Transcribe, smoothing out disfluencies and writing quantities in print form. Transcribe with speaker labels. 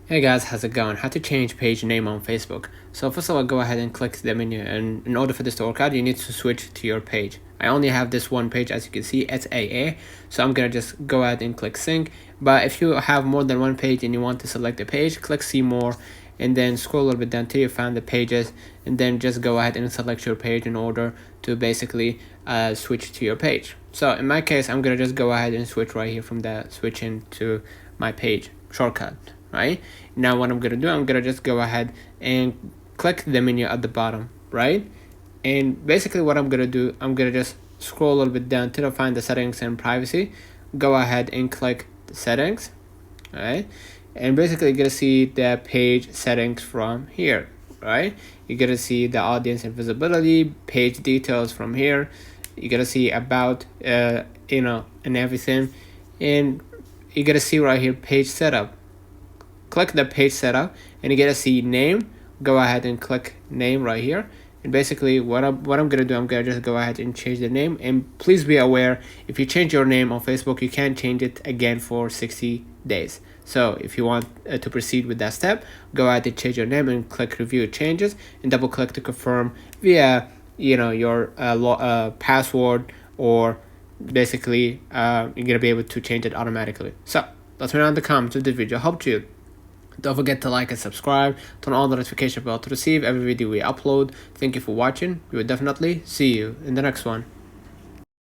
Speaker 1: Hey guys, how's it going? How to change page name on Facebook. So first of all, go ahead and click the menu, and in order for this to work out, you need to switch to your page. I only have this one page, as you can see, it's AA, so I'm gonna just go ahead and click sync. But if you have more than one page and you want to select a page, click see more, and then scroll a little bit down till you find the pages, and then just go ahead and select your page in order to basically switch to your page. So in my case, I'm gonna just go ahead and switch right here from the switch into my page shortcut. Right now, what I'm gonna do, I'm gonna just go ahead and click the menu at the bottom, right? And basically what I'm gonna do, I'm gonna just scroll a little bit down till I find the settings and privacy. Go ahead and click the settings, right? And basically you're gonna see the page settings from here, right? You're gonna see the audience and visibility, page details from here. You're gonna see about and everything, and you're gonna see right here page setup. Click the page setup and you're gonna see name. Go ahead and click name right here, and basically what I'm gonna do, I'm gonna just go ahead and change the name. And please be aware, if you change your name on Facebook, you can't change it again for 60 days. So if you want to proceed with that step, go ahead and change your name and click review changes and double click to confirm via your password, or basically you're gonna be able to change it automatically. So let's know in the comments if this video helped you. Don't forget to like and subscribe, turn on the notification bell to receive every video we upload. Thank you for watching. We will definitely see you in the next one.